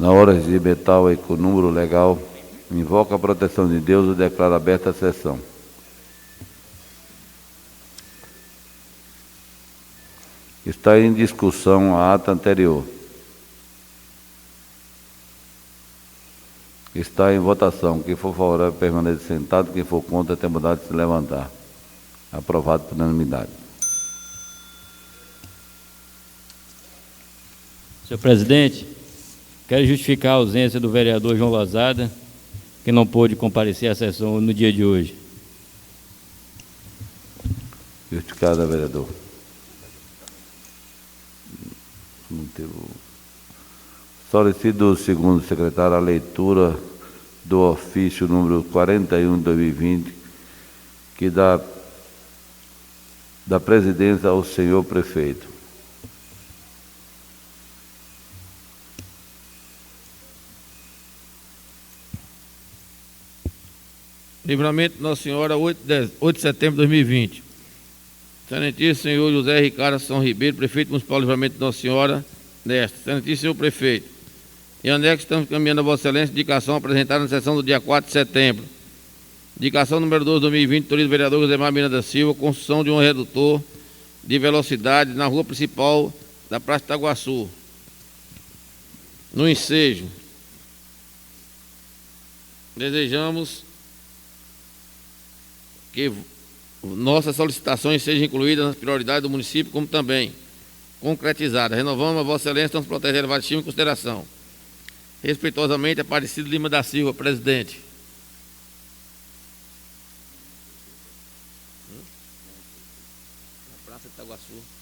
na hora regimental e com número legal, invoca a proteção de Deus e declara aberta a sessão. Está em discussão a ata anterior. Está em votação. Quem for favorável permanece sentado, quem for contra tem mandado de se levantar. Aprovado por unanimidade. Senhor presidente, quero justificar a ausência do vereador João Lozada, que não pôde comparecer à sessão no dia de hoje. Justificada, vereador. Solicito do segundo secretário a leitura do ofício número 41 de 2020, que dá da presidência ao senhor prefeito. Livramento de Nossa Senhora, 8 de setembro de 2020. Excelentíssimo senhor José Ricardo São Ribeiro, prefeito municipal de Livramento de Nossa Senhora, desta. Excelentíssimo senhor prefeito, em anexo estamos caminhando a Vossa Excelência indicação apresentada na sessão do dia 4 de setembro. Indicação número 2 de 2020, autoria do vereador José Miranda da Silva, construção de um redutor de velocidade na rua principal da Praça Itaguaçu. No ensejo, desejamos que nossas solicitações sejam incluídas nas prioridades do município, como também concretizadas. Renovamos a Vossa Excelência, estamos protegendo a estima e consideração. Respeitosamente, Aparecido Lima da Silva, presidente. Na Praça de Itaguaçu.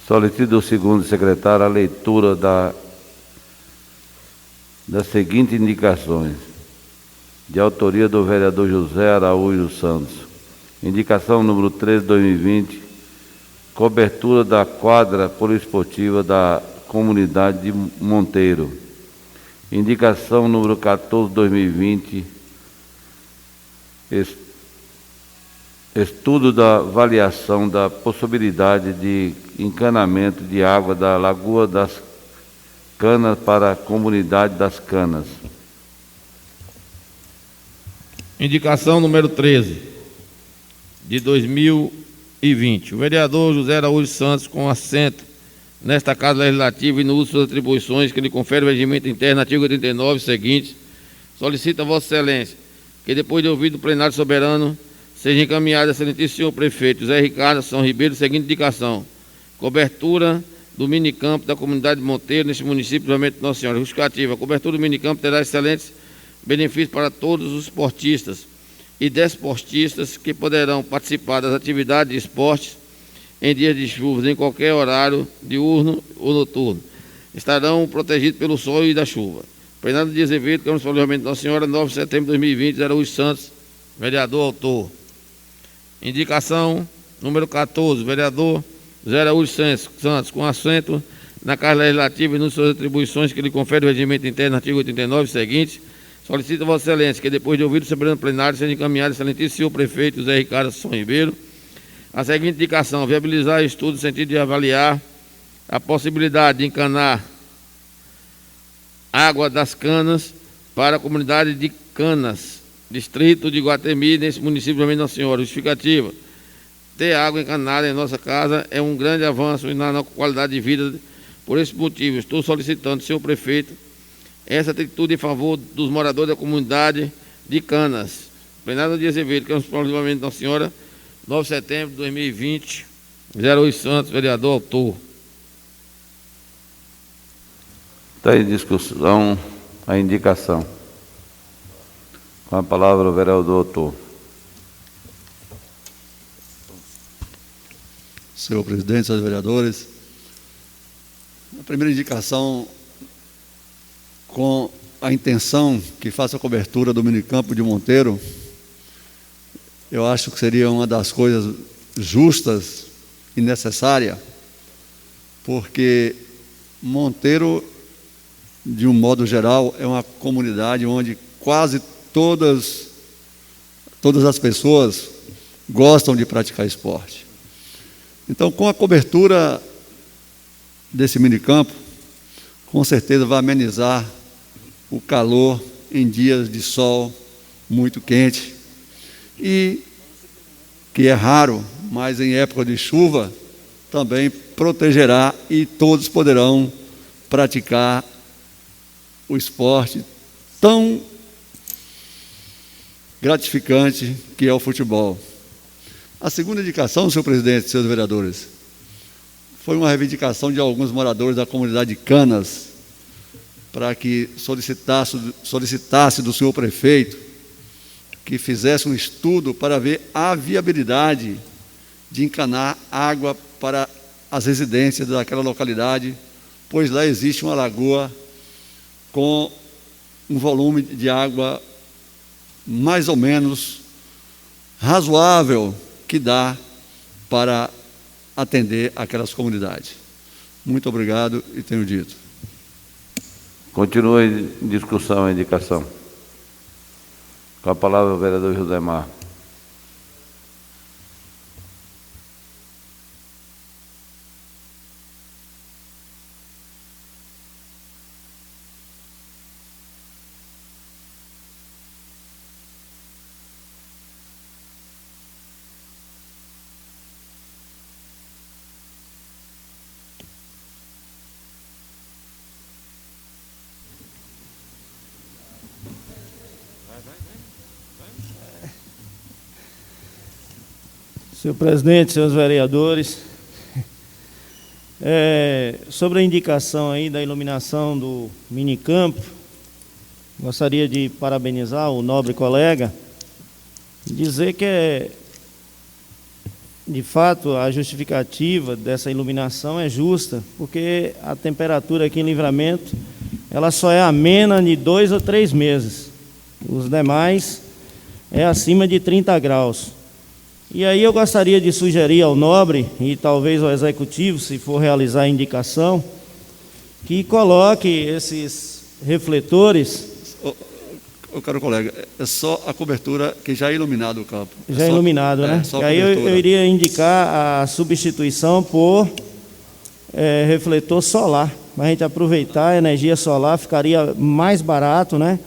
Solicito do segundo secretário a leitura das seguintes indicações, de autoria do vereador José Araújo Santos. Indicação número 13 de 2020, cobertura da quadra poliesportiva da comunidade de Monteiro. Indicação número 14 de 2020, estudo da avaliação da possibilidade de encanamento de água da Lagoa das Canas para a comunidade das Canas. Indicação número 13, de 2020. O vereador José Araújo Santos, com assento nesta Casa Legislativa e no uso de suas atribuições que lhe confere o regimento interno, artigo 89 seguintes, solicita a Vossa Excelência que, depois de ouvido o plenário soberano, seja encaminhado a excelentíssimo senhor prefeito José Ricardo São Ribeiro, seguinte indicação: cobertura do minicampo da comunidade de Monteiro, neste município de Livramento de Nossa Senhora. Justificativa: a cobertura do minicampo terá excelentes benefícios para todos os esportistas e desportistas que poderão participar das atividades de esportes em dias de chuvas, em qualquer horário, diurno ou noturno. Estarão protegidos pelo sol e da chuva. Plenário de Azevedo, Câmara Municipal de Livramento de Nossa Senhora, 9 de setembro de 2020, Araújo Santos, vereador autor. Indicação número 14, vereador José Araújo Santos, com assento na Casa Legislativa e nas suas atribuições que lhe confere o regimento interno, artigo 89 seguinte, solicita a Vossa Excelência que, depois de ouvido o soberano plenário, seja encaminhado excelentíssimo senhor prefeito José Ricardo São Ribeiro a seguinte indicação: viabilizar estudo no sentido de avaliar a possibilidade de encanar água das Canas para a comunidade de Canas, distrito de Iguatemi, nesse município de Nossa Senhora. Justificativa: ter água encanada em nossa casa é um grande avanço na qualidade de vida. Por esse motivo, estou solicitando, senhor prefeito, essa atitude em favor dos moradores da comunidade de Canas. Plenário de Azevedo, Câmara Municipal de Livramento de Nossa Senhora, 9 de setembro de 2020, José Araújo Santos, vereador autor. Está em discussão a indicação. Com a palavra o vereador autor. Senhor presidente, senhores vereadores, a primeira indicação, com a intenção que faça a cobertura do minicampo de Monteiro, eu acho que seria uma das coisas justas e necessária, porque Monteiro, de um modo geral, é uma comunidade onde quase todas as pessoas gostam de praticar esporte. Então, com a cobertura desse minicampo, com certeza vai amenizar o calor em dias de sol muito quente, e que é raro, mas em época de chuva também protegerá e todos poderão praticar o esporte tão gratificante que é o futebol. A segunda indicação, senhor presidente, senhores vereadores, foi uma reivindicação de alguns moradores da comunidade de Canas, para que solicitasse do senhor prefeito que fizesse um estudo para ver a viabilidade de encanar água para as residências daquela localidade, pois lá existe uma lagoa com um volume de água mais ou menos razoável que dá para atender aquelas comunidades. Muito obrigado e tenho dito. Continua em discussão a indicação. Com a palavra o vereador Josemar. Senhor presidente, senhores vereadores, sobre a indicação aí da iluminação do minicampo, gostaria de parabenizar o nobre colega e dizer que de fato a justificativa dessa iluminação é justa, porque a temperatura aqui em Livramento ela só é amena de 2 ou 3 meses, os demais é acima de 30 graus. E aí eu gostaria de sugerir ao nobre, e talvez ao executivo, se for realizar a indicação, que coloque esses refletores... Ô, caro colega, é só a cobertura que já é iluminado o campo. Já é iluminado, né? Só e aí eu iria indicar a substituição por refletor solar, para a gente aproveitar a energia solar, ficaria mais barato, né?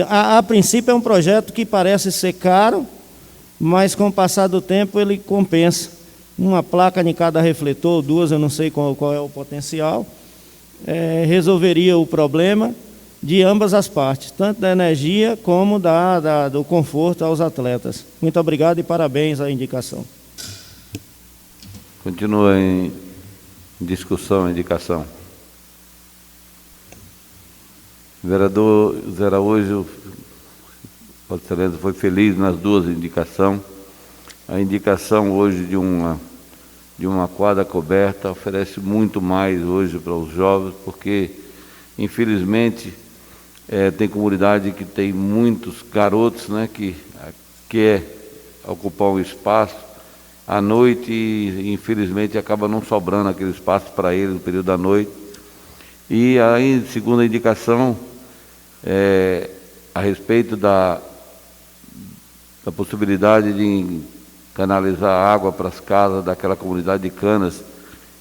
A princípio é um projeto que parece ser caro, mas com o passar do tempo ele compensa. Uma placa em cada refletor, 2, eu não sei qual é o potencial, resolveria o problema de ambas as partes, tanto da energia como do conforto aos atletas. Muito obrigado e parabéns à indicação. Continua em discussão a indicação. Vereador Zé Araújo, Vossa Excelência, foi feliz nas duas indicações. A indicação hoje de uma quadra coberta oferece muito mais hoje para os jovens, porque, infelizmente, tem comunidade que tem muitos garotos, né, que quer ocupar um espaço à noite e, infelizmente, acaba não sobrando aquele espaço para eles no período da noite. E aí, segunda indicação, a respeito da possibilidade de canalizar água para as casas daquela comunidade de Canas,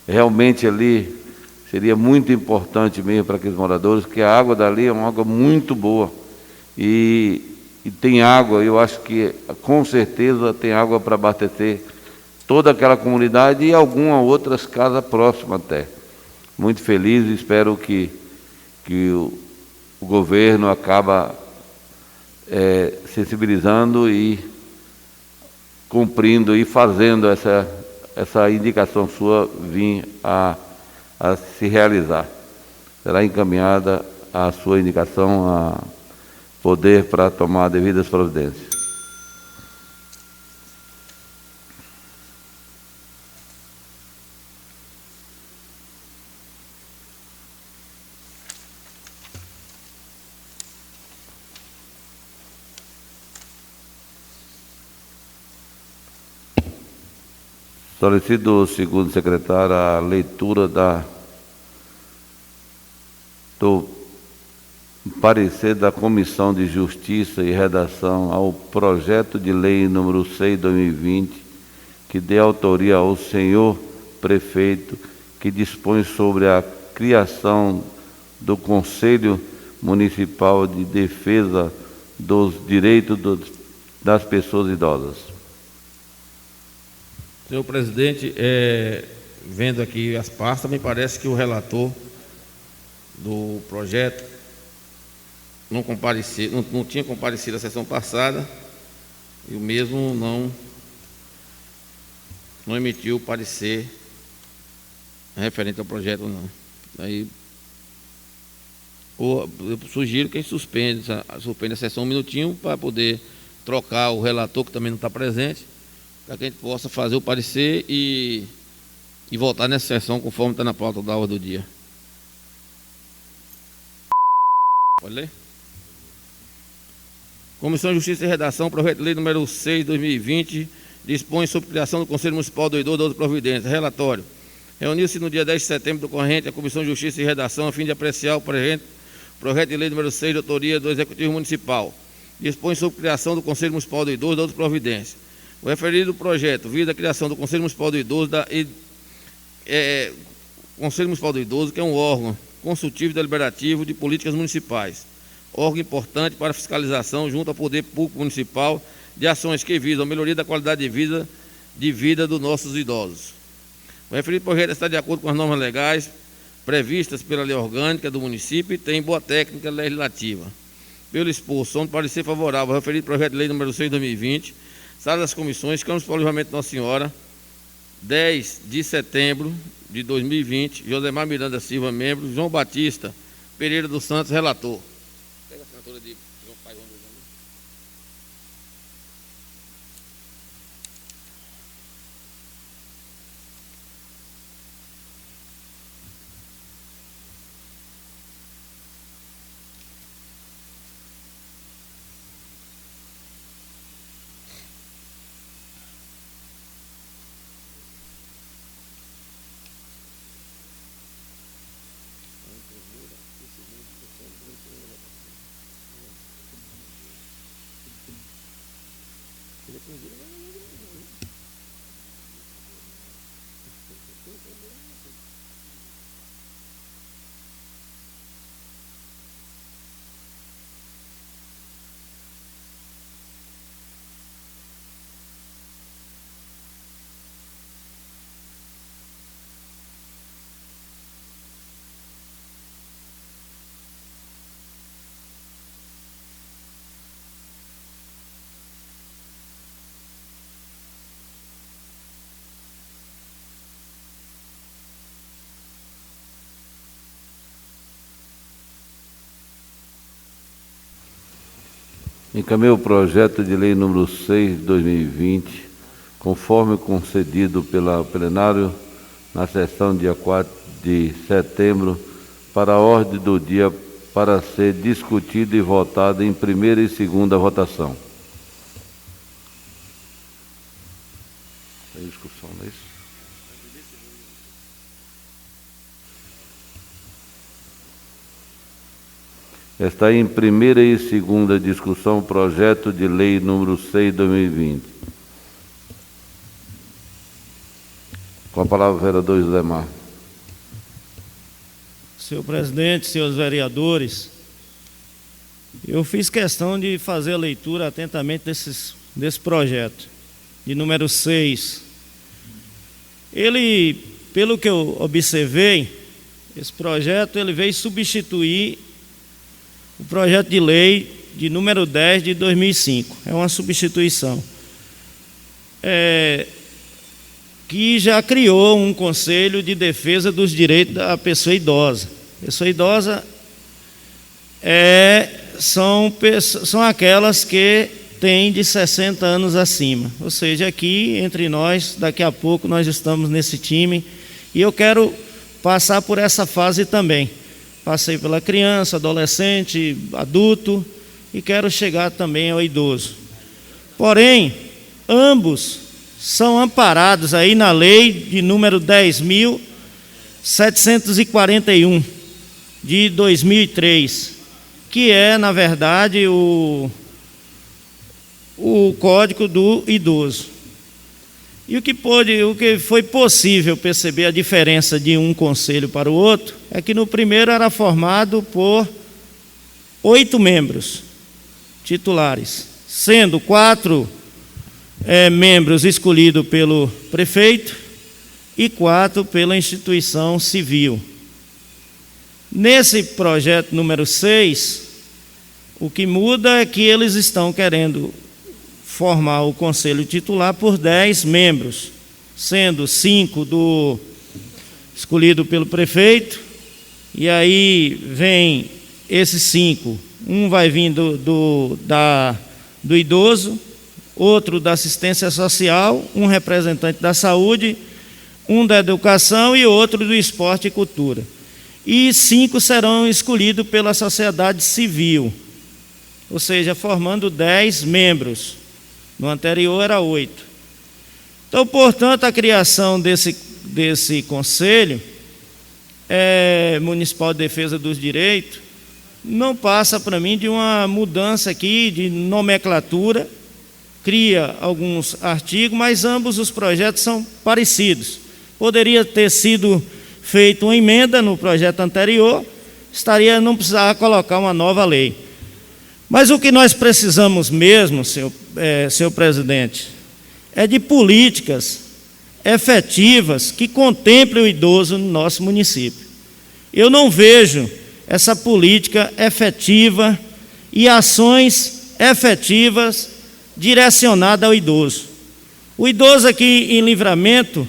realmente ali seria muito importante mesmo para aqueles moradores, que a água dali é uma água muito boa e tem água, eu acho que com certeza tem água para abastecer toda aquela comunidade e algumas outras casas próximas até. Muito feliz, espero que o governo acaba sensibilizando e cumprindo e fazendo essa indicação sua vir a se realizar. Será encaminhada a sua indicação a poder para tomar devidas providências. Solicito do segundo secretário a leitura do parecer da Comissão de Justiça e Redação ao projeto de lei número 6/2020, que dê autoria ao senhor prefeito, que dispõe sobre a criação do Conselho Municipal de Defesa dos Direitos das Pessoas Idosas. Senhor presidente, vendo aqui as pastas, me parece que o relator do projeto não tinha comparecido à sessão passada e o mesmo não emitiu o parecer referente ao projeto, não. Aí eu sugiro que a gente suspenda a sessão um minutinho para poder trocar o relator, que também não está presente, para que a gente possa fazer o parecer e voltar nessa sessão conforme está na pauta da ordem do dia. Pode ler? Comissão de Justiça e Redação, projeto de lei número 6/2020, dispõe sobre a criação do Conselho Municipal do Idoso e outras providências. Relatório. Reuniu-se no dia 10 de setembro do corrente a Comissão de Justiça e Redação a fim de apreciar o projeto de lei número 6, de autoria do Executivo Municipal. Dispõe sobre a criação do Conselho Municipal do Idoso e outras providências. O referido projeto visa a criação do Conselho Municipal do Idoso, Conselho Municipal do Idoso, que é um órgão consultivo e deliberativo de políticas municipais. Órgão importante para fiscalização junto ao Poder Público Municipal de ações que visam a melhoria da qualidade de vida dos nossos idosos. O referido projeto está de acordo com as normas legais previstas pela lei orgânica do município e tem boa técnica legislativa. Pelo exposto, onde parecer favorável ao referido projeto de lei número 6/2020, sala das comissões, Câmara Municipal de Livramento de Nossa Senhora, 10 de setembro de 2020, Josemar Miranda Silva, membro, João Batista Pereira dos Santos, relator. Pega a assinatura de João Pai João. Encaminhei o projeto de lei número 6/2020, conforme concedido pela plenário na sessão dia 4 de setembro, para a ordem do dia para ser discutido e votado em primeira e segunda votação. Tem discussão, não é isso? Está em primeira e segunda discussão o projeto de lei número 6/2020. Com a palavra o vereador José Mar. Senhor presidente, senhores vereadores, eu fiz questão de fazer a leitura atentamente desse projeto, de número 6. Ele, pelo que eu observei, esse projeto ele veio substituir o projeto de lei de número 10 de 2005. É uma substituição. Que já criou um Conselho de Defesa dos Direitos da Pessoa Idosa. Pessoa idosa são aquelas que têm de 60 anos acima. Ou seja, aqui entre nós, daqui a pouco nós estamos nesse time e eu quero passar por essa fase também. Passei pela criança, adolescente, adulto e quero chegar também ao idoso. Porém, ambos são amparados aí na lei de número 10.741 de 2003, que é, na verdade, o Código do Idoso. E o que foi possível perceber a diferença de um conselho para o outro é que no primeiro era formado por 8 membros titulares, sendo 4 membros escolhidos pelo prefeito e 4 pela instituição civil. Nesse projeto número 6, o que muda é que eles estão querendo formar o conselho titular por 10 membros, sendo 5 escolhido pelo prefeito, e aí vem esses 5, um vai vir do idoso, outro da assistência social, um representante da saúde, um da educação e outro do esporte e cultura. E 5 serão escolhidos pela sociedade civil, ou seja, formando 10 membros. No anterior era 8. Então, portanto, a criação desse Conselho Municipal de Defesa dos Direitos não passa para mim de uma mudança aqui de nomenclatura, cria alguns artigos, mas ambos os projetos são parecidos. Poderia ter sido feita uma emenda no projeto anterior, não precisava colocar uma nova lei. Mas o que nós precisamos mesmo, senhor presidente, é de políticas efetivas que contemplem o idoso no nosso município. Eu não vejo essa política efetiva e ações efetivas direcionadas ao idoso. O idoso aqui em Livramento,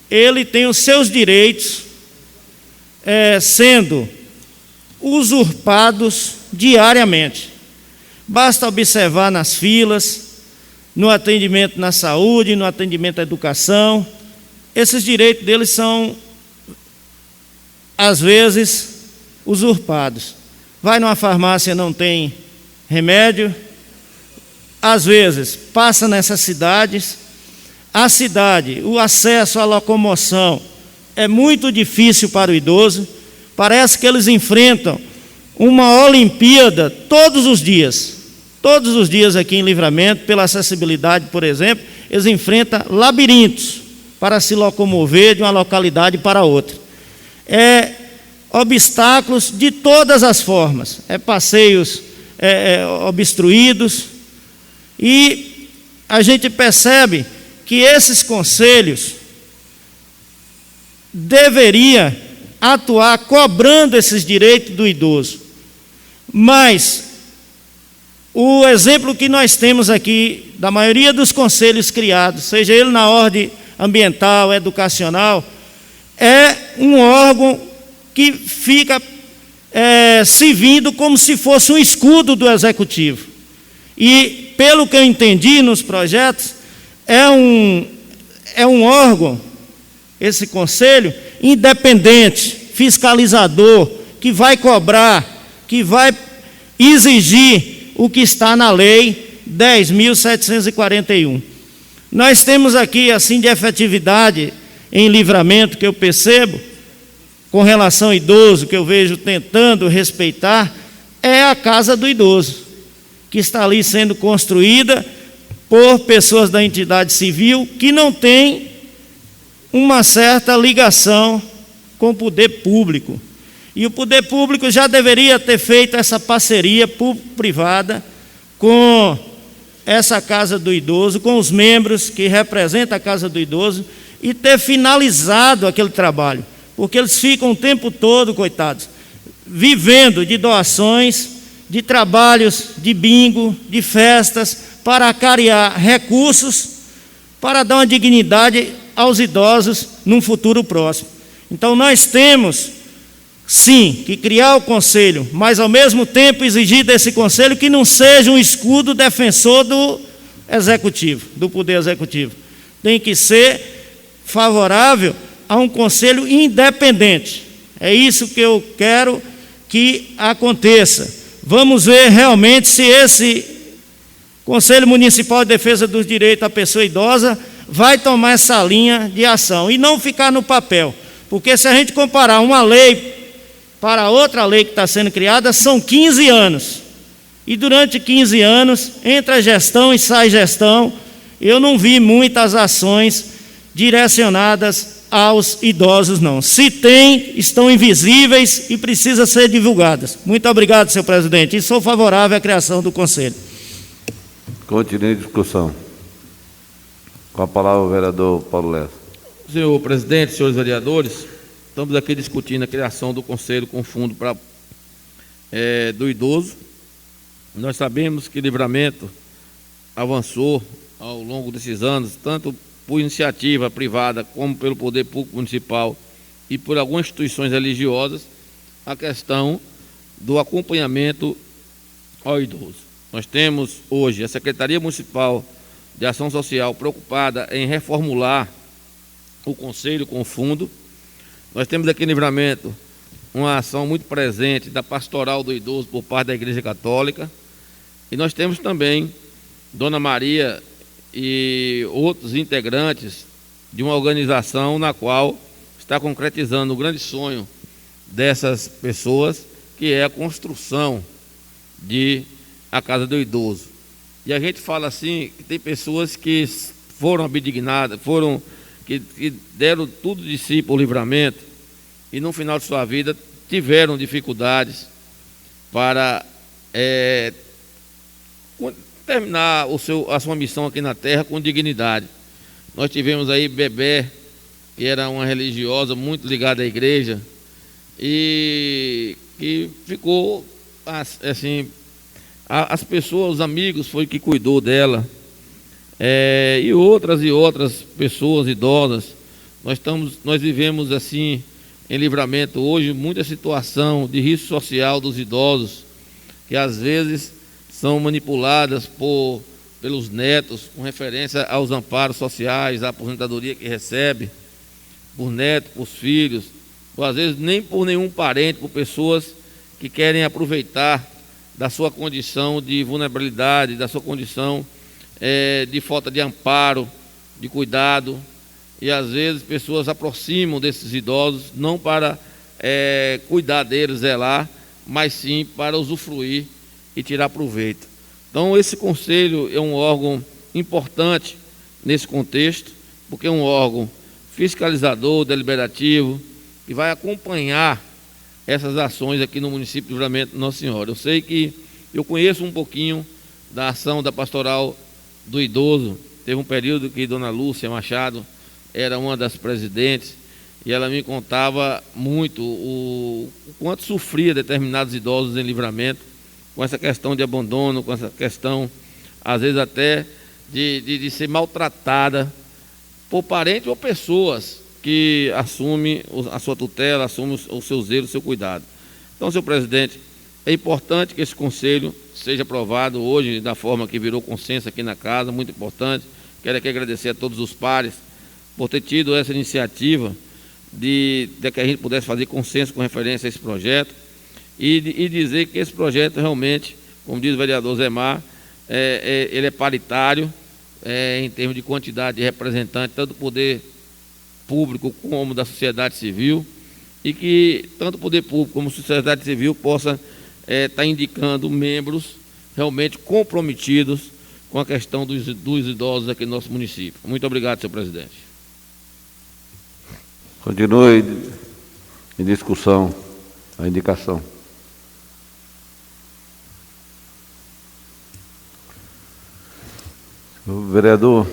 ele tem os seus direitos sendo usurpados diariamente. Basta observar nas filas, no atendimento na saúde, no atendimento à educação. Esses direitos deles são, às vezes, usurpados. Vai numa farmácia, não tem remédio. Às vezes, passa necessidades. A cidade, o acesso à locomoção é muito difícil para o idoso. Parece que eles enfrentam uma Olimpíada todos os dias. Todos os dias aqui em Livramento, pela acessibilidade, por exemplo, eles enfrentam labirintos para se locomover de uma localidade para outra. Obstáculos de todas as formas. Passeios obstruídos. E a gente percebe que esses conselhos deveriam atuar cobrando esses direitos do idoso. Mas o exemplo que nós temos aqui, da maioria dos conselhos criados, seja ele na ordem ambiental, educacional, é um órgão que fica servindo como se fosse um escudo do executivo. E, pelo que eu entendi nos projetos, é um órgão, esse conselho, independente, fiscalizador, que vai cobrar, que vai exigir o que está na Lei 10.741. Nós temos aqui, assim, de efetividade em Livramento, que eu percebo, com relação ao idoso, que eu vejo tentando respeitar, é a Casa do Idoso, que está ali sendo construída por pessoas da entidade civil que não tem uma certa ligação com o poder público. E o poder público já deveria ter feito essa parceria público-privada com essa Casa do Idoso, com os membros que representam a Casa do Idoso, e ter finalizado aquele trabalho, porque eles ficam o tempo todo, coitados, vivendo de doações, de trabalhos de bingo, de festas, para acarear recursos, para dar uma dignidade aos idosos num futuro próximo. Então nós temos, sim, que criar o conselho, mas ao mesmo tempo exigir desse conselho que não seja um escudo defensor do executivo, do poder executivo. Tem que ser favorável a um conselho independente. É isso que eu quero que aconteça. Vamos ver realmente se esse Conselho Municipal de Defesa dos Direitos da Pessoa Idosa vai tomar essa linha de ação e não ficar no papel. Porque se a gente comparar uma lei para outra lei que está sendo criada são 15 anos. E durante 15 anos, entra gestão e sai gestão, eu não vi muitas ações direcionadas aos idosos, não. Se tem, estão invisíveis e precisam ser divulgadas. Muito obrigado, senhor presidente, e sou favorável à criação do conselho. Continue a discussão. Com a palavra o vereador Paulo Lessa. Senhor presidente, senhores vereadores, estamos aqui discutindo a criação do conselho com fundo do idoso. Nós sabemos que Livramento avançou ao longo desses anos, tanto por iniciativa privada como pelo poder público municipal e por algumas instituições religiosas, a questão do acompanhamento ao idoso. Nós temos hoje a Secretaria Municipal de Ação Social preocupada em reformular o conselho com o fundo. Nós temos aqui em Livramento uma ação muito presente da pastoral do idoso por parte da Igreja Católica. E nós temos também Dona Maria e outros integrantes de uma organização na qual está concretizando o grande sonho dessas pessoas, que é a construção de a Casa do Idoso. E a gente fala assim, que tem pessoas que foram abdignadas, que deram tudo de si por Livramento e no final de sua vida tiveram dificuldades para terminar a sua missão aqui na Terra com dignidade. Nós tivemos aí Bebé, que era uma religiosa muito ligada à igreja e que ficou assim, as pessoas, os amigos foi que cuidou dela, e outras pessoas idosas. Nós vivemos assim em Livramento hoje muita situação de risco social dos idosos, que às vezes são manipuladas pelos netos com referência aos amparos sociais, à aposentadoria que recebe, por netos, por filhos, ou às vezes nem por nenhum parente, por pessoas que querem aproveitar da sua condição de vulnerabilidade, da sua condição de falta de amparo, de cuidado, e às vezes pessoas aproximam desses idosos não para cuidar deles, zelar, mas sim para usufruir e tirar proveito. Então esse conselho é um órgão importante nesse contexto, porque é um órgão fiscalizador, deliberativo, que vai acompanhar essas ações aqui no município de Livramento de Nossa Senhora. Eu conheço um pouquinho da ação da pastoral do idoso. Teve um período que Dona Lúcia Machado era uma das presidentes e ela me contava muito o quanto sofria determinados idosos em Livramento com essa questão de abandono, com essa questão, às vezes até, de ser maltratada por parentes ou pessoas que assumem a sua tutela, assumem o seu zelo, o seu cuidado. Então, senhor presidente, é importante que esse conselho seja aprovado hoje da forma que virou consenso aqui na casa, muito importante. Quero aqui agradecer a todos os pares por ter tido essa iniciativa de que a gente pudesse fazer consenso com referência a esse projeto e dizer que esse projeto realmente, como diz o vereador Zemar, ele é paritário em termos de quantidade de representantes, tanto do poder público como da sociedade civil, e que tanto o poder público como a sociedade civil possa estar indicando membros realmente comprometidos com a questão dos idosos aqui no nosso município. Muito obrigado, senhor presidente. Continue em discussão a indicação. Vereador,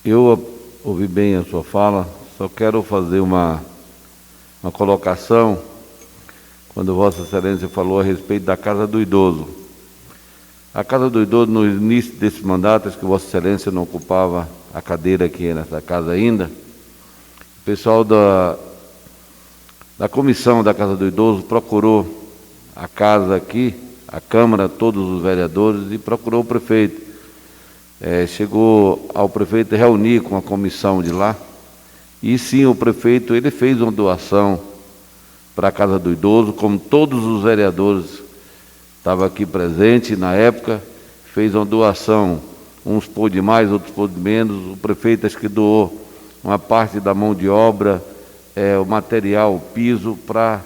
eu ouvi bem a sua fala, só quero fazer uma colocação quando Vossa Excelência falou a respeito da Casa do Idoso. A Casa do Idoso, no início desse mandato, acho que Vossa Excelência não ocupava a cadeira aqui nessa casa ainda, o pessoal da comissão da Casa do Idoso procurou a casa aqui, a Câmara, todos os vereadores, e procurou o prefeito. Chegou ao prefeito reunir com a comissão de lá, e sim, o prefeito ele fez uma doação para a Casa do Idoso, como todos os vereadores estavam aqui presentes na época, fez uma doação, uns por de mais, outros por de menos. O prefeito acho que doou uma parte da mão de obra o material, o piso, para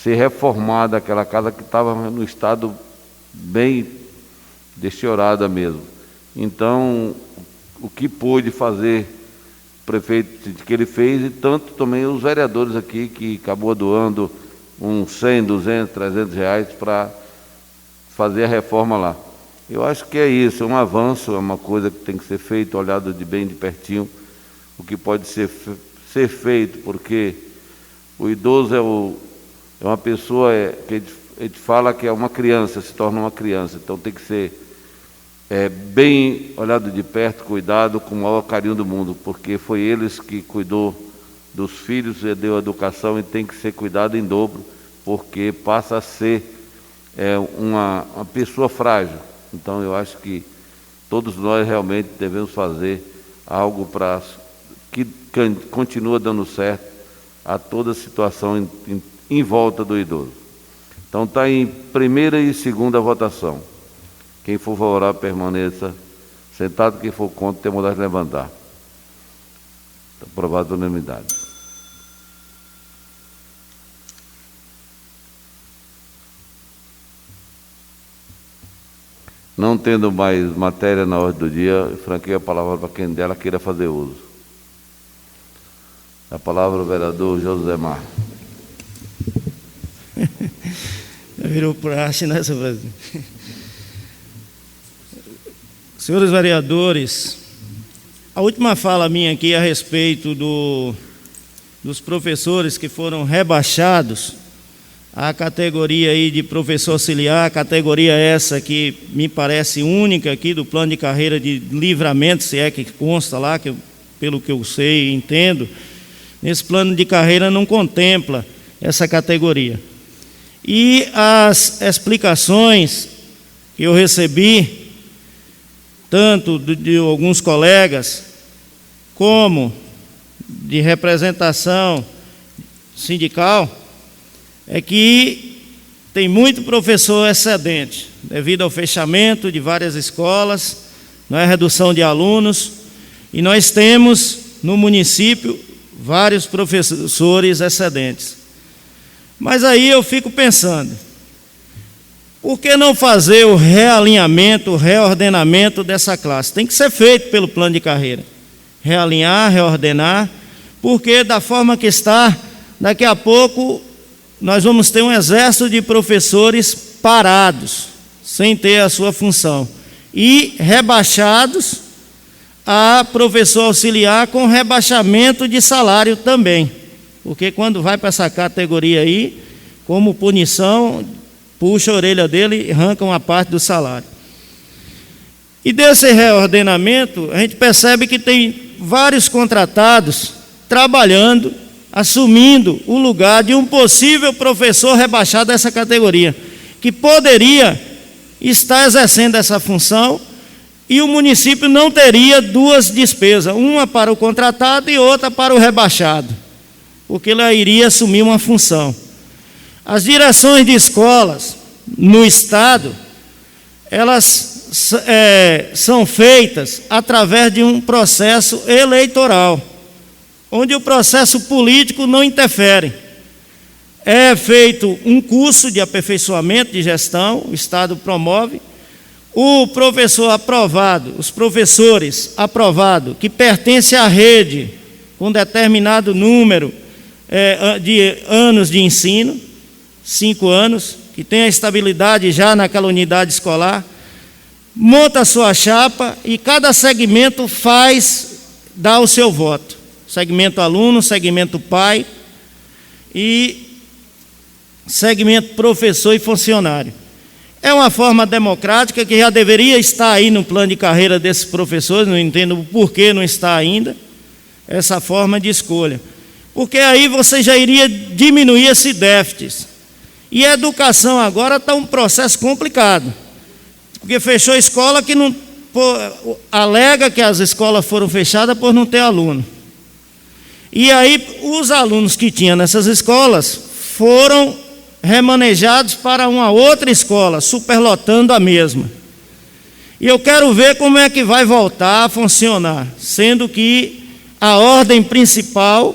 ser reformada aquela casa que estava no estado bem deteriorada mesmo. Então, o que pôde fazer o prefeito que ele fez, e tanto também os vereadores aqui, que acabou doando uns 100, 200, 300 reais para fazer a reforma lá. Eu acho que é isso, é um avanço, é uma coisa que tem que ser feito, olhado de bem de pertinho, o que pode ser feito, porque o idoso é uma pessoa que a gente fala que é uma criança, se torna uma criança, então tem que ser bem olhado de perto, cuidado, com o maior carinho do mundo, porque foi eles que cuidou dos filhos e deu educação, e tem que ser cuidado em dobro, porque passa a ser uma pessoa frágil. Então eu acho que todos nós realmente devemos fazer algo para que continue dando certo a toda a situação em volta do idoso. Então está em primeira e segunda votação. Quem for favorável permaneça sentado, quem for contra tem modéstia de levantar. Está aprovado por unanimidade. Não tendo mais matéria na ordem do dia, franqueio a palavra para quem dela queira fazer uso. A palavra ao vereador José Mar. Virou praxe, né, senhor presidente? Senhores vereadores, a última fala minha aqui a respeito dos professores que foram rebaixados à categoria aí de professor auxiliar, categoria essa que me parece única aqui do plano de carreira de Livramento, se é que consta lá, pelo que eu sei e entendo, nesse plano de carreira não contempla essa categoria. E as explicações que eu recebi, tanto de alguns colegas, como de representação sindical, é que tem muito professor excedente, devido ao fechamento de várias escolas, não é, redução de alunos, e nós temos no município vários professores excedentes. Mas aí eu fico pensando, por que não fazer o realinhamento, o reordenamento dessa classe? Tem que ser feito pelo plano de carreira. Realinhar, reordenar, porque da forma que está, daqui a pouco nós vamos ter um exército de professores parados, sem ter a sua função, e rebaixados a professor auxiliar com rebaixamento de salário também, porque quando vai para essa categoria aí, como punição, puxa a orelha dele e arranca uma parte do salário. E desse reordenamento, a gente percebe que tem vários contratados trabalhando, assumindo o lugar de um possível professor rebaixado dessa categoria, que poderia estar exercendo essa função, e o município não teria duas despesas, uma para o contratado e outra para o rebaixado, porque ele iria assumir uma função. As direções de escolas no estado, elas são feitas através de um processo eleitoral, onde o processo político não interfere. É feito um curso de aperfeiçoamento de gestão, o estado promove, o professor aprovado, os professores aprovados, que pertencem à rede, com determinado número de anos de ensino, 5 anos, que tem a estabilidade já naquela unidade escolar, monta a sua chapa e cada segmento dá o seu voto. Segmento aluno, segmento pai e segmento professor e funcionário. É uma forma democrática que já deveria estar aí no plano de carreira desses professores, não entendo o porquê não está ainda, essa forma de escolha. Porque aí você já iria diminuir esse déficit. E a educação agora está um processo complicado, porque fechou a escola que não alega que as escolas foram fechadas por não ter aluno. E aí os alunos que tinham nessas escolas foram remanejados para uma outra escola, superlotando a mesma. E eu quero ver como é que vai voltar a funcionar, sendo que a ordem principal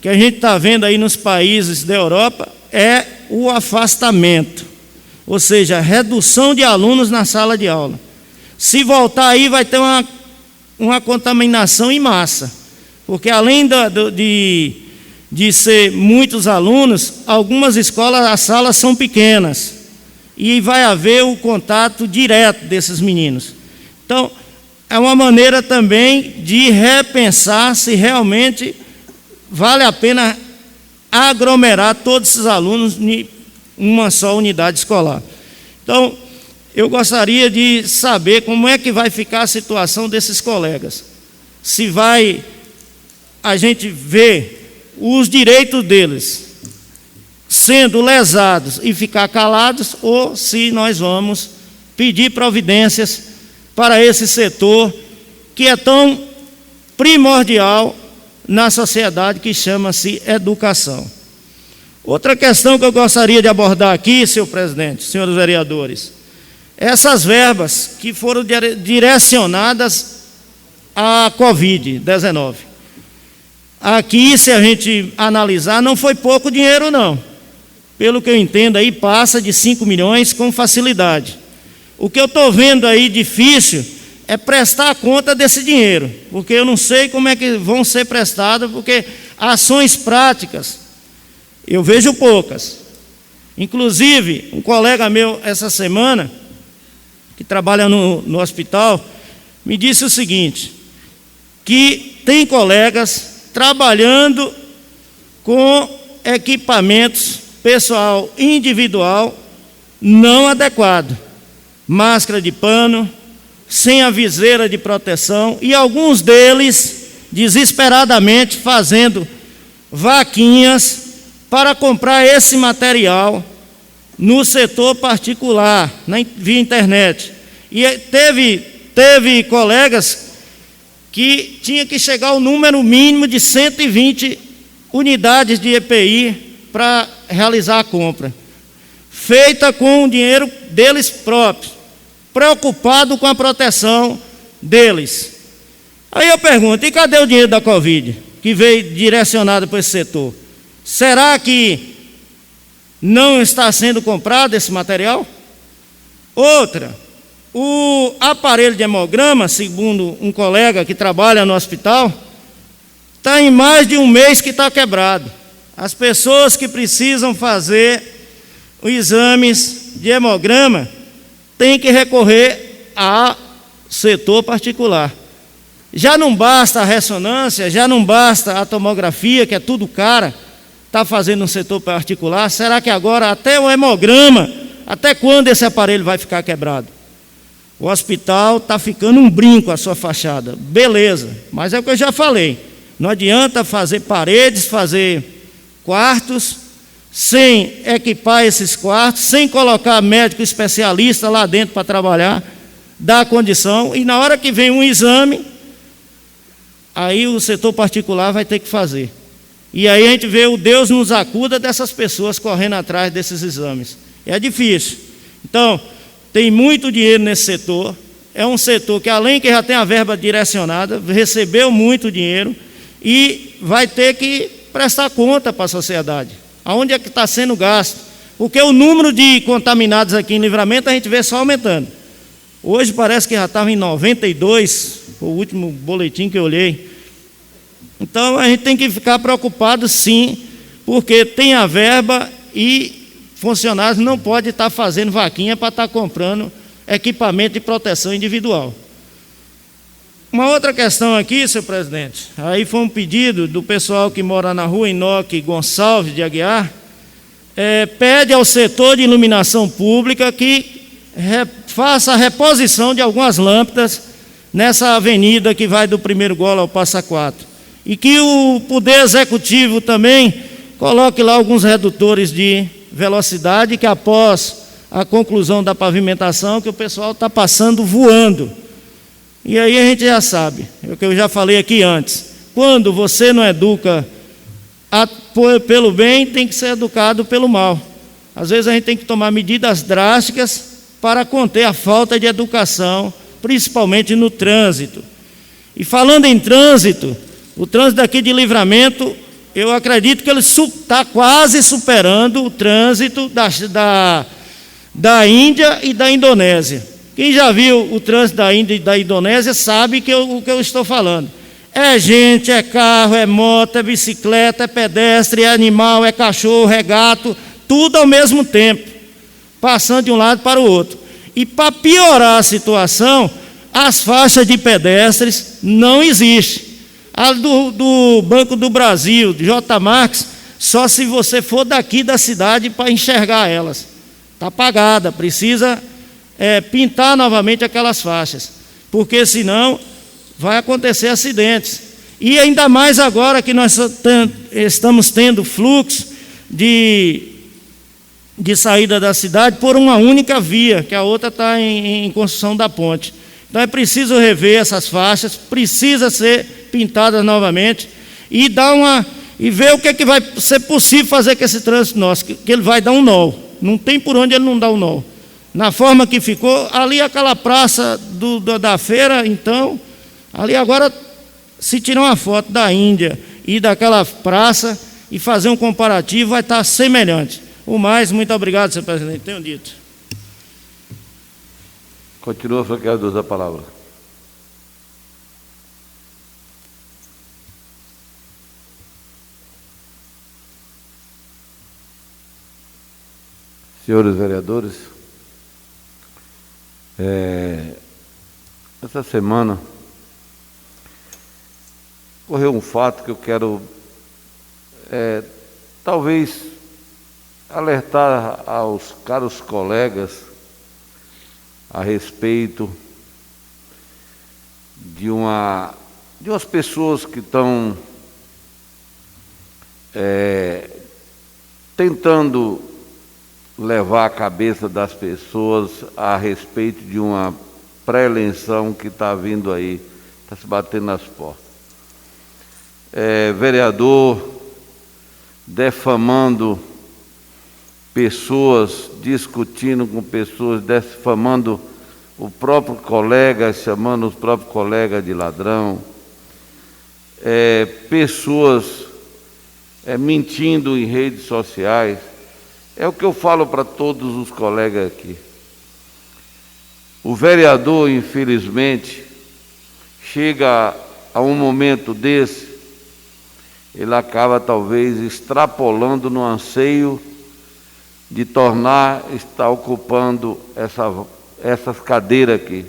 que a gente está vendo aí nos países da Europa é o afastamento, ou seja, a redução de alunos na sala de aula. Se voltar aí, vai ter uma contaminação em massa, porque além de ser muitos alunos, algumas escolas, as salas são pequenas, e vai haver o contato direto desses meninos. Então, é uma maneira também de repensar se realmente vale a pena aglomerar todos esses alunos em uma só unidade escolar. Então, eu gostaria de saber como é que vai ficar a situação desses colegas. Se vai a gente ver os direitos deles sendo lesados e ficar calados, ou se nós vamos pedir providências para esse setor que é tão primordial na sociedade, que chama-se educação. Outra questão que eu gostaria de abordar aqui, senhor presidente, senhores vereadores, essas verbas que foram direcionadas à Covid-19. Aqui, se a gente analisar, não foi pouco dinheiro, não. Pelo que eu entendo aí, passa de 5 milhões com facilidade. O que eu estou vendo aí difícil é prestar conta desse dinheiro, porque eu não sei como é que vão ser prestadas, porque ações práticas eu vejo poucas. Inclusive, um colega meu essa semana, que trabalha no hospital, me disse o seguinte, que tem colegas trabalhando com equipamentos pessoal individual não adequado, máscara de pano, sem a viseira de proteção, e alguns deles desesperadamente fazendo vaquinhas para comprar esse material no setor particular, via internet. E teve colegas que tinha que chegar ao número mínimo de 120 unidades de EPI para realizar a compra, feita com o dinheiro deles próprios, preocupado com a proteção deles. Aí eu pergunto, e cadê o dinheiro da Covid, que veio direcionado para esse setor? Será que não está sendo comprado esse material? Outra, o aparelho de hemograma, segundo um colega que trabalha no hospital, está em mais de um mês que está quebrado. As pessoas que precisam fazer os exames de hemograma têm que recorrer ao setor particular. Já não basta a ressonância, já não basta a tomografia, que é tudo cara, está fazendo no setor particular. Será que agora até o hemograma, até quando esse aparelho vai ficar quebrado? O hospital está ficando um brinco a sua fachada, beleza, mas é o que eu já falei, não adianta fazer paredes, fazer quartos, sem equipar esses quartos, sem colocar médico especialista lá dentro para trabalhar, dar condição, e na hora que vem um exame, aí o setor particular vai ter que fazer. E aí a gente vê o Deus nos acuda dessas pessoas correndo atrás desses exames. É difícil. Então, tem muito dinheiro nesse setor, é um setor que, além que já tem a verba direcionada, recebeu muito dinheiro e vai ter que prestar conta para a sociedade. Aonde é que está sendo gasto? Porque o número de contaminados aqui em Livramento a gente vê só aumentando. Hoje parece que já estava em 92, o último boletim que eu olhei. Então a gente tem que ficar preocupado sim, porque tem a verba e funcionários não podem estar fazendo vaquinha para estar comprando equipamento de proteção individual. Uma outra questão aqui, senhor presidente, aí foi um pedido do pessoal que mora na rua Enoque Gonçalves de Aguiar, pede ao setor de iluminação pública que faça a reposição de algumas lâmpadas nessa avenida que vai do Primeiro Golo ao Passa Quatro, e que o Poder Executivo também coloque lá alguns redutores de velocidade, que após a conclusão da pavimentação, que o pessoal está passando voando. E aí a gente já sabe, é o que eu já falei aqui antes, quando você não educa pelo bem, tem que ser educado pelo mal. Às vezes a gente tem que tomar medidas drásticas para conter a falta de educação, principalmente no trânsito. E falando em trânsito, o trânsito aqui de Livramento eu acredito que ele está quase superando o trânsito da Índia e da Indonésia. Quem já viu o trânsito da Índia e da Indonésia sabe o que eu estou falando. É gente, é carro, é moto, é bicicleta, é pedestre, é animal, é cachorro, é gato, tudo ao mesmo tempo, passando de um lado para o outro. E para piorar a situação, as faixas de pedestres não existem. A do Banco do Brasil, de J. Marques, só se você for daqui da cidade para enxergar elas. Está apagada, precisa pintar novamente aquelas faixas, porque senão vai acontecer acidentes. E ainda mais agora que nós estamos tendo fluxo de saída da cidade por uma única via, que a outra está em construção da ponte. Então é preciso rever essas faixas, precisa ser pintadas novamente e ver o que é que vai ser possível fazer com esse trânsito nosso, que ele vai dar um nó. Não tem por onde ele não dar um nó. Na forma que ficou, ali aquela praça da feira, então, ali agora, se tirar uma foto da Índia e daquela praça e fazer um comparativo, vai estar semelhante. O mais, muito obrigado, senhor presidente, tenho dito. Continua, franqueador, a palavra. Senhores vereadores, essa semana ocorreu um fato que eu quero, talvez, alertar aos caros colegas a respeito de umas pessoas que estão tentando levar a cabeça das pessoas a respeito de uma pré-eleição que está vindo aí, está se batendo nas portas. Vereador defamando pessoas, discutindo com pessoas, defamando o próprio colega, chamando o próprio colega de ladrão, pessoas mentindo em redes sociais. É o que eu falo para todos os colegas aqui. O vereador, infelizmente, chega a um momento desse, ele acaba talvez extrapolando no anseio de estar ocupando essas cadeiras aqui.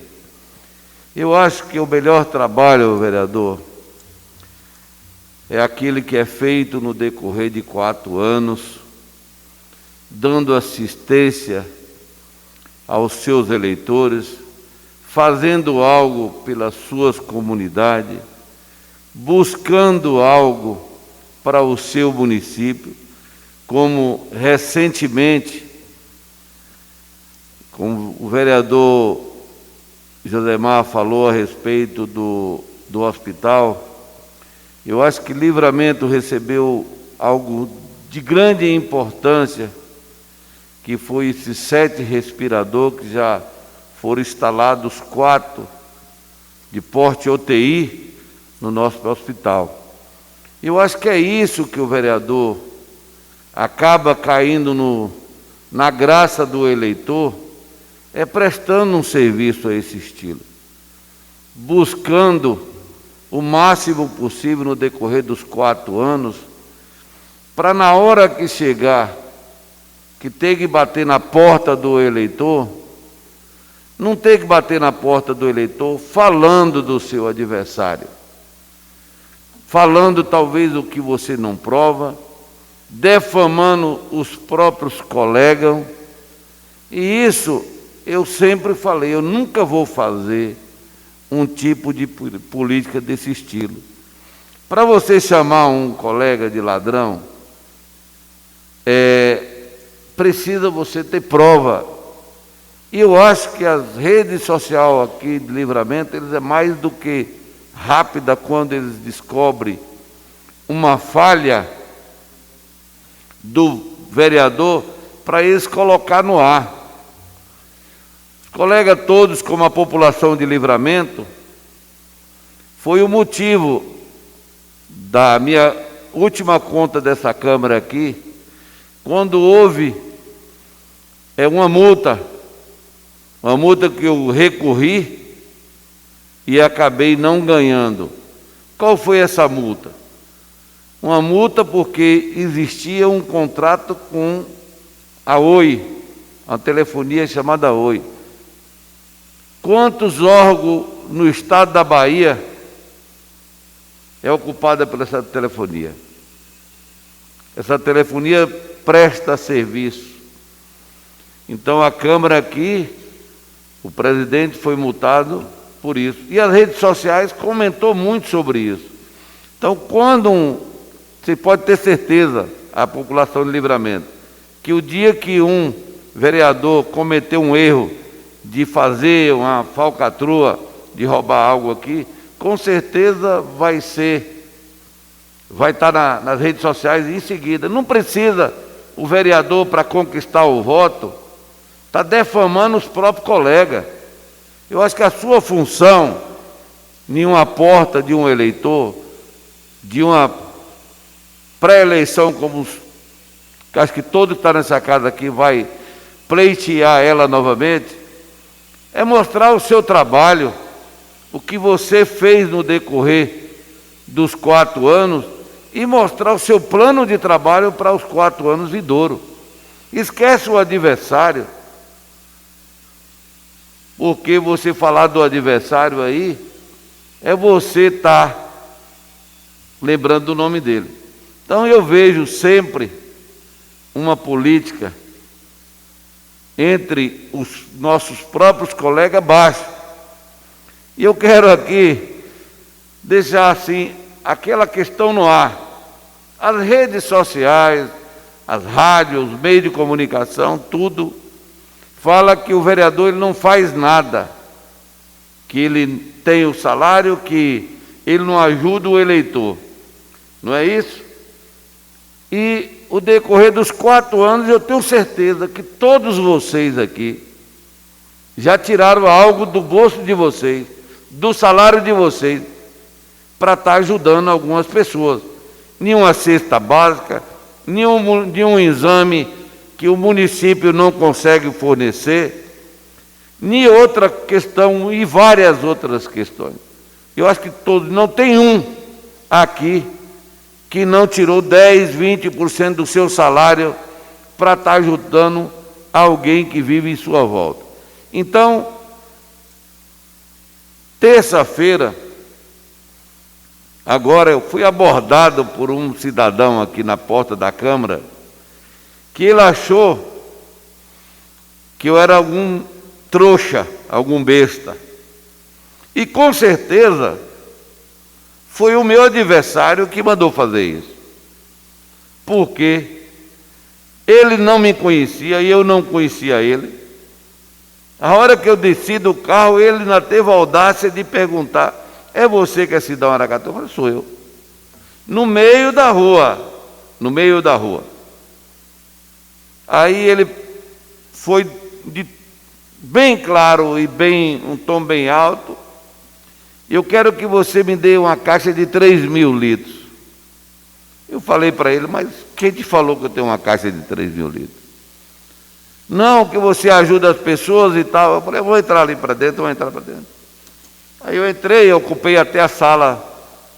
Eu acho que o melhor trabalho, vereador, é aquele que é feito no decorrer de 4 anos, dando assistência aos seus eleitores, fazendo algo pelas suas comunidades, buscando algo para o seu município, como recentemente, como o vereador Josemar falou a respeito do hospital. Eu acho que Livramento recebeu algo de grande importância, que foi esses 7 respiradores que já foram instalados, 4 de porte UTI no nosso hospital. Eu acho que é isso que o vereador acaba caindo na graça do eleitor, prestando um serviço a esse estilo, buscando o máximo possível no decorrer dos 4 anos, para na hora que chegar, que tem que bater na porta do eleitor, não tem que bater na porta do eleitor falando do seu adversário, falando talvez o que você não prova, defamando os próprios colegas. E isso eu sempre falei, eu nunca vou fazer um tipo de política desse estilo. Para você chamar um colega de ladrão, precisa você ter prova. E eu acho que as redes sociais aqui de Livramento, eles é mais do que rápida quando eles descobrem uma falha do vereador para eles colocar no ar. Os colegas todos, como a população de Livramento, foi o motivo da minha última conta dessa Câmara aqui, quando houve uma multa que eu recorri e acabei não ganhando. Qual foi essa multa? Uma multa porque existia um contrato com a Oi, uma telefonia chamada Oi. Quantos órgãos no estado da Bahia é ocupada por essa telefonia? Essa telefonia presta serviço. Então a Câmara aqui, o presidente foi multado por isso. E as redes sociais comentou muito sobre isso. Então, você pode ter certeza, a população de Livramento, que o dia que um vereador cometeu um erro de fazer uma falcatrua, de roubar algo aqui, com certeza vai estar nas redes sociais em seguida. Não precisa o vereador, para conquistar o voto, está defamando os próprios colegas. Eu acho que a sua função, em uma porta de um eleitor, de uma pré-eleição, que acho que todo que está nessa casa aqui vai pleitear ela novamente, é mostrar o seu trabalho, o que você fez no decorrer dos 4 anos e mostrar o seu plano de trabalho para os 4 anos vindouros. Esquece o adversário, porque você falar do adversário aí, é você estar lembrando do nome dele. Então eu vejo sempre uma política entre os nossos próprios colegas baixa. E eu quero aqui deixar assim aquela questão no ar. As redes sociais, as rádios, os meios de comunicação, tudo fala que o vereador ele não faz nada, que ele tem o salário, que ele não ajuda o eleitor. Não é isso? E o decorrer dos 4 anos, eu tenho certeza que todos vocês aqui já tiraram algo do bolso de vocês, do salário de vocês, para estar ajudando algumas pessoas. Nenhuma cesta básica, nenhum exame que o município não consegue fornecer, nem outra questão e várias outras questões. Eu acho que todos, não tem um aqui que não tirou 10, 20% do seu salário para estar ajudando alguém que vive em sua volta. Então, terça-feira, agora eu fui abordado por um cidadão aqui na porta da Câmara, que ele achou que eu era algum trouxa, algum besta. E com certeza foi o meu adversário que mandou fazer isso. Porque ele não me conhecia e eu não conhecia ele. A hora que eu desci do carro, ele ainda teve a audácia de perguntar: é você que é Sidão Aracatu? Eu falei: sou eu. No meio da rua. Aí ele foi bem claro e um tom bem alto: eu quero que você me dê uma caixa de 3.000 litros. Eu falei para ele: mas quem te falou que eu tenho uma caixa de 3.000 litros? Não, que você ajuda as pessoas e tal. Eu falei: eu vou entrar ali para dentro, Aí eu entrei, eu ocupei até a sala,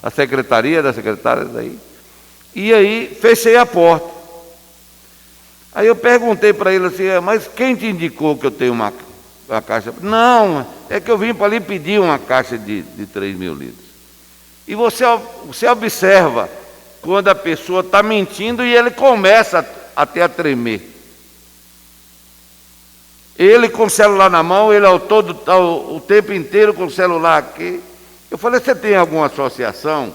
a secretaria da secretária daí. E aí fechei a porta. Aí eu perguntei para ele assim: mas quem te indicou que eu tenho uma caixa? Não, é que eu vim para ali pedir uma caixa de 3.000 litros. E você observa quando a pessoa está mentindo e ele começa até a tremer. Ele com o celular na mão, ele o tempo inteiro com o celular aqui. Eu falei: você tem alguma associação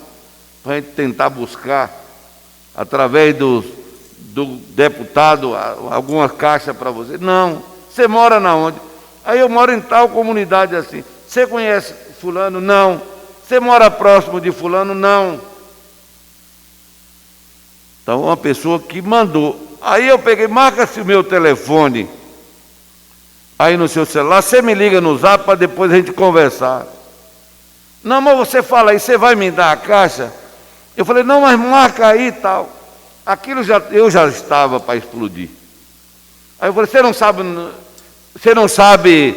para a gente tentar buscar, através do deputado, algumas caixas para você? Não. Você mora na onde? Aí eu moro em tal comunidade assim. Você conhece fulano? Não. Você mora próximo de fulano? Não. Então, uma pessoa que mandou. Aí eu peguei: marca-se o meu telefone aí no seu celular, você me liga no Zap para depois a gente conversar. Não, mas você fala aí, você vai me dar a caixa? Eu falei, não, mas marca aí e tal. Aquilo eu já estava para explodir. Aí eu falei, você não sabe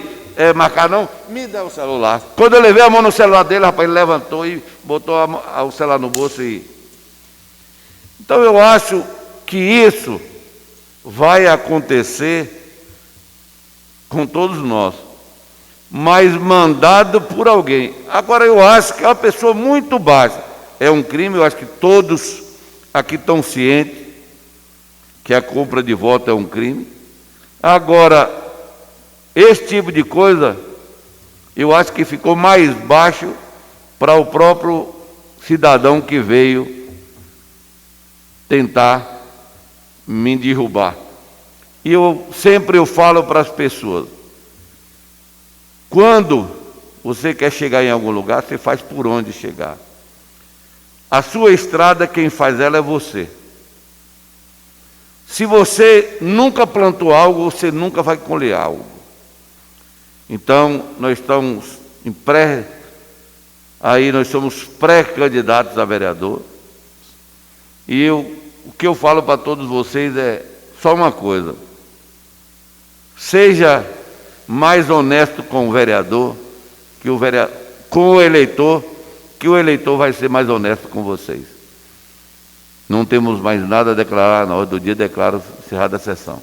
marcar não? Me dá o celular. Quando eu levei a mão no celular dele, rapaz, ele levantou e botou o celular no bolso e... Então eu acho que isso vai acontecer com todos nós, mas mandado por alguém. Agora eu acho que é uma pessoa muito baixa. É um crime, eu acho que todos aqui estão cientes que a compra de voto é um crime. Agora, esse tipo de coisa, eu acho que ficou mais baixo para o próprio cidadão que veio tentar me derrubar. E eu sempre falo para as pessoas, quando você quer chegar em algum lugar, você faz por onde chegar. A sua estrada, quem faz ela é você. Se você nunca plantou algo, você nunca vai colher algo. Então, nós estamos nós somos pré-candidatos a vereador. E o que eu falo para todos vocês é só uma coisa. Seja mais honesto com o vereador, com o eleitor, que o eleitor vai ser mais honesto com vocês. Não temos mais nada a declarar, na hora do dia declaro encerrada a sessão.